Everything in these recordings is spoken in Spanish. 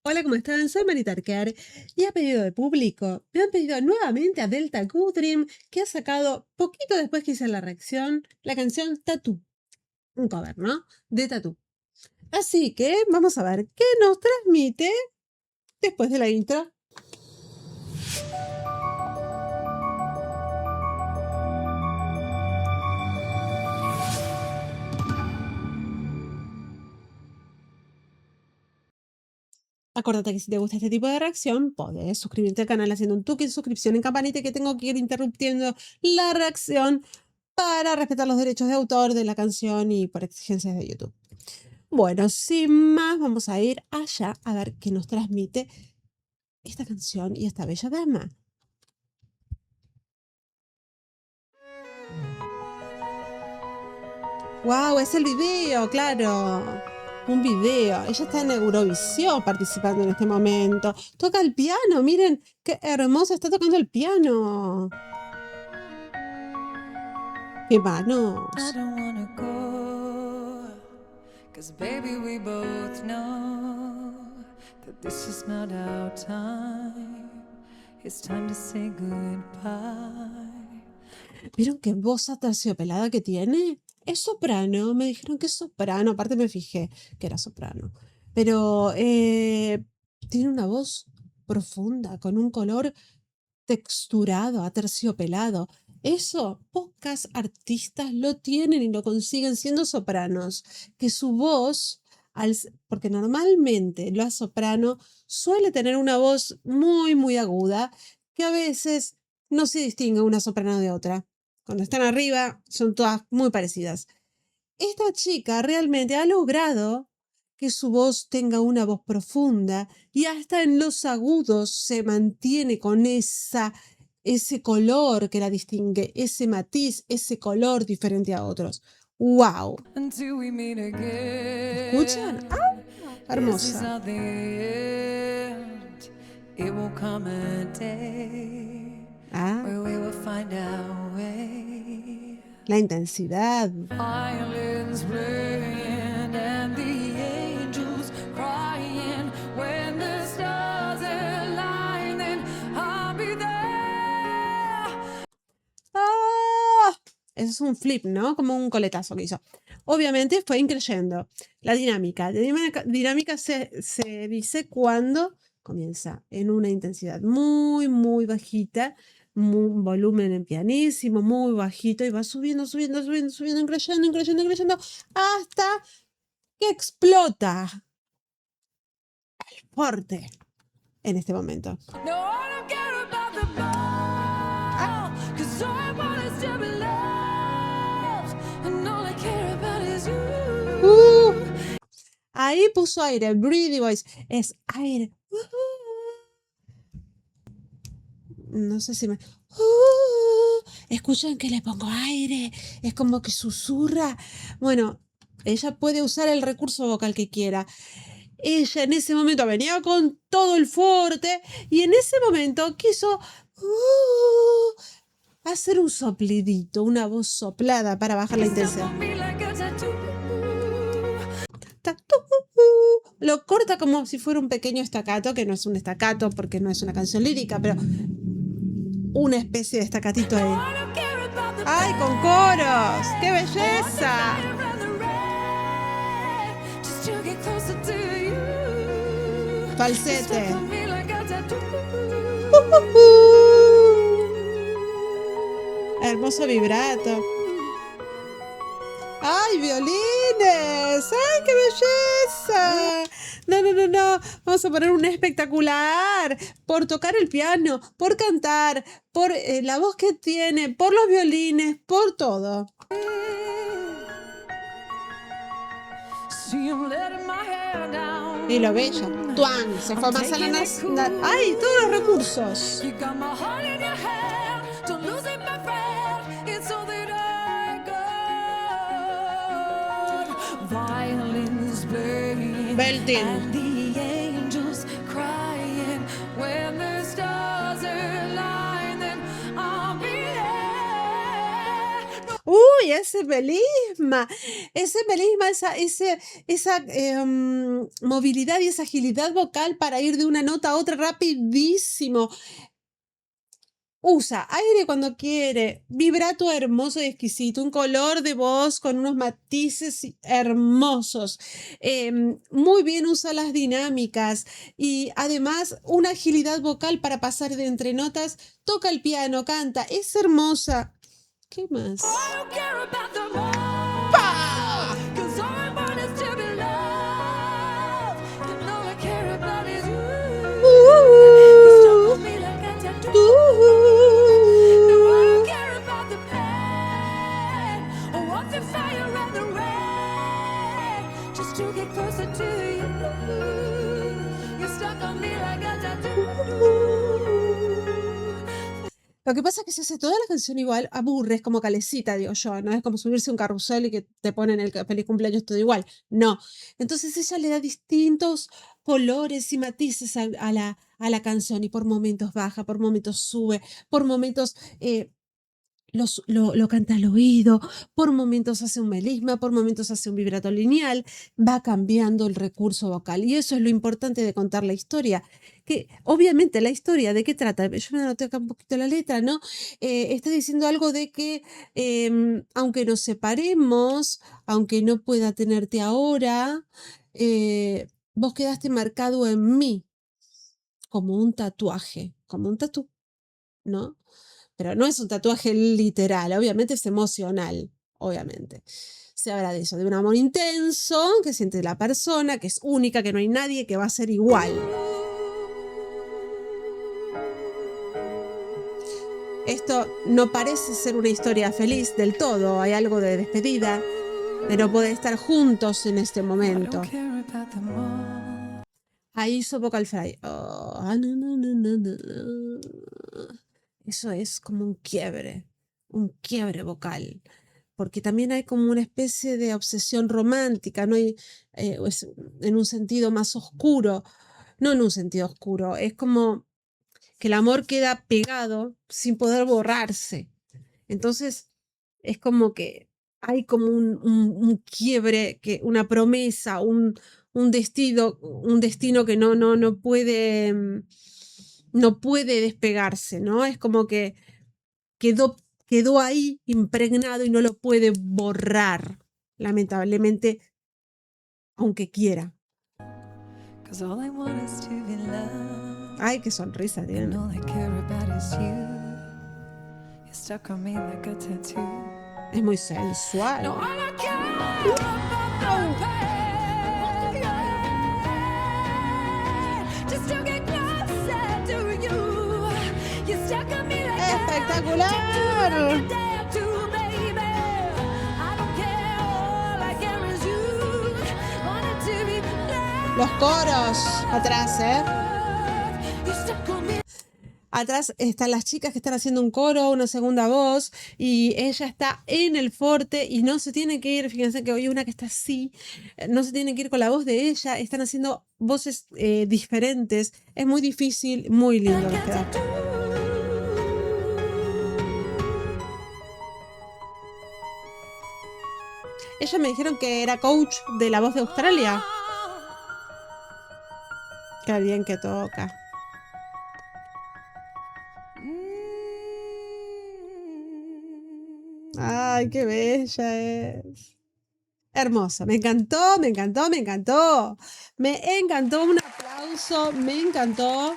Hola, ¿cómo están? Soy Mari Tarquer y a pedido de público me han pedido nuevamente a Delta Goodrem, que ha sacado poquito después que hice la reacción la canción Tattoo, un cover, ¿no? De Tattoo. Así que vamos a ver qué nos transmite después de la intro. Acuérdate que si te gusta este tipo de reacción, podés suscribirte al canal haciendo un tuki de suscripción en campanita, que tengo que ir interrumpiendo la reacción para respetar los derechos de autor de la canción y por exigencias de YouTube. Bueno, sin más, vamos a ir allá a ver qué nos transmite esta canción y esta bella dama. ¡Wow! Es el video, claro. Un video. Ella está en Eurovisión participando en este momento. Toca el piano, miren qué hermosa está tocando el piano. ¡Qué manos! Baby, we both know that this is not our time. It's time to say goodbye. ¿Vieron qué voz aterciopelada que tiene? Es soprano, me dijeron que es soprano, aparte me fijé que era soprano. Pero tiene una voz profunda, con un color texturado, aterciopelado. Eso pocas artistas lo tienen y lo consiguen siendo sopranos, que su voz, porque normalmente la soprano suele tener una voz muy, muy aguda, que a veces no se distingue una soprano de otra. Cuando están arriba son todas muy parecidas. Esta chica realmente ha logrado que su voz tenga una voz profunda y hasta en los agudos se mantiene con ese color que la distingue, ese matiz, ese color diferente a otros. ¡Wow! ¿Escuchan? ¡Ah! Hermosa. Ah. La intensidad. Eso es un flip, ¿no? Como un coletazo que hizo. Obviamente fue increyendo. La dinámica. La dinámica se dice cuando comienza en una intensidad muy, muy bajita, un volumen en pianísimo, muy bajito, y va subiendo, subiendo, subiendo, subiendo, increyendo, increyendo, increyendo, hasta que explota el fuerte en este momento. Ahí puso aire, breathy voice, es aire. No sé si me... Escuchan que le pongo aire, es como que susurra. Bueno, ella puede usar el recurso vocal que quiera. Ella en ese momento venía con todo el fuerte y en ese momento quiso hacer un soplidito, una voz soplada para bajar la intensidad. Lo corta como si fuera un pequeño estacato, que no es un estacato porque no es una canción lírica, pero una especie de estacatito ahí. ¡Ay, con coros! ¡Qué belleza! Falsete. Hermoso vibrato. ¡Ay, violines! ¡Ay, qué belleza! No, no, no, no. Vamos a poner un espectacular. Por tocar el piano, por cantar, por la voz que tiene, por los violines, por todo. Y lo bello. ¡Tuan! Se fue más a la... ¡Ay, todos los recursos! Belting. Uy, es ese melisma, esa movilidad y esa agilidad vocal para ir de una nota a otra rapidísimo. Usa aire cuando quiere, vibrato hermoso y exquisito, un color de voz con unos matices hermosos. Muy bien usa las dinámicas y además una agilidad vocal para pasar de entre notas. Toca el piano, canta, es hermosa. ¿Qué más? ¡Pah! Lo que pasa es que si hace toda la canción igual, aburre, es como calecita, digo yo, no es como subirse a un carrusel y que te ponen el feliz cumpleaños todo igual, no. Entonces ella le da distintos colores y matices a la canción y por momentos baja, por momentos sube, por momentos lo canta al oído, por momentos hace un melisma, por momentos hace un vibrato lineal, va cambiando el recurso vocal. Y eso es lo importante de contar la historia. Que obviamente la historia, ¿de qué trata? Yo me anoté acá un poquito la letra, ¿no? Está diciendo algo de que aunque nos separemos, aunque no pueda tenerte ahora, vos quedaste marcado en mí como un tatuaje, como un tatú, ¿no? Pero no es un tatuaje literal, obviamente es emocional, obviamente. Se habla de eso, de un amor intenso que siente la persona, que es única, que no hay nadie que va a ser igual. Esto no parece ser una historia feliz del todo, hay algo de despedida, de no poder estar juntos en este momento. Ahí hizo Vocal Fry. Oh, no, no, no, no, no. Eso es como un quiebre vocal, porque también hay como una especie de obsesión romántica, no hay, en un sentido más oscuro, no en un sentido oscuro, es como que el amor queda pegado sin poder borrarse. Entonces, es como que hay como un quiebre, una promesa, un destino que no puede, no puede despegarse, ¿no? Es como que quedó ahí impregnado y no lo puede borrar, lamentablemente, aunque quiera. Ay, qué sonrisa tiene. Es muy sensual. ¡Espectacular! Los coros atrás, Atrás están las chicas que están haciendo un coro, una segunda voz, y ella está en el forte y no se tiene que ir. Fíjense que hoy una que está así, no se tiene que ir con la voz de ella, están haciendo voces diferentes. Es muy difícil, muy lindo les queda. Ella me dijeron que era coach de La Voz de Australia. Qué bien que toca. Ay, qué bella es. Hermosa, me encantó, me encantó, me encantó. Me encantó, un aplauso, me encantó.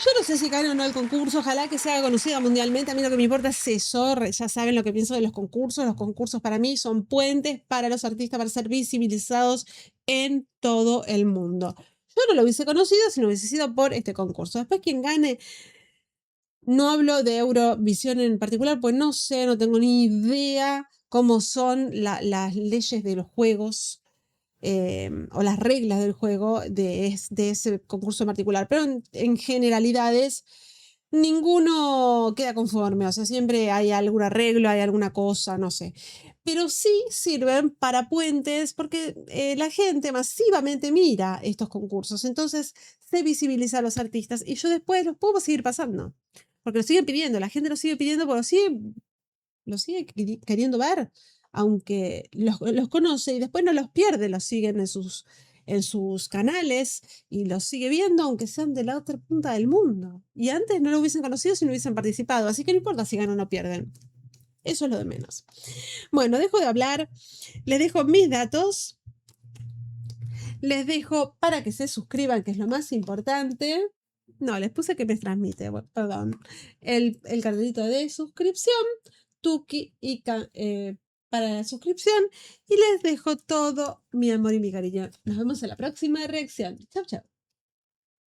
Yo no sé si gane o no el concurso, ojalá que sea conocida mundialmente. A mí lo que me importa es eso, ya saben lo que pienso de los concursos. Los concursos para mí son puentes para los artistas para ser visibilizados en todo el mundo. Yo no lo hubiese conocido si no hubiese sido por este concurso. Después quien gane, no hablo de Eurovisión en particular, pues no sé, no tengo ni idea cómo son las leyes de los juegos o las reglas del juego de ese concurso en particular, pero en generalidades ninguno queda conforme, o sea, siempre hay algún arreglo, hay alguna cosa, no sé. Pero sí sirven para puentes porque la gente masivamente mira estos concursos, entonces se visibiliza a los artistas y yo después los puedo seguir pasando, porque lo siguen pidiendo, la gente lo sigue pidiendo, porque lo sigue lo sigue queriendo ver, aunque los conoce y después no los pierde, los siguen en sus canales y los sigue viendo, aunque sean de la otra punta del mundo. Y antes no lo hubiesen conocido si no hubiesen participado, así que no importa si ganan o pierden. Eso es lo de menos. Bueno, dejo de hablar, les dejo mis datos, les dejo para que se suscriban, que es lo más importante. No, les puse que me transmite, bueno, perdón. El cartelito de suscripción, Tuki y para la suscripción. Y les dejo todo mi amor y mi cariño. Nos vemos en la próxima reacción. Chau, chau.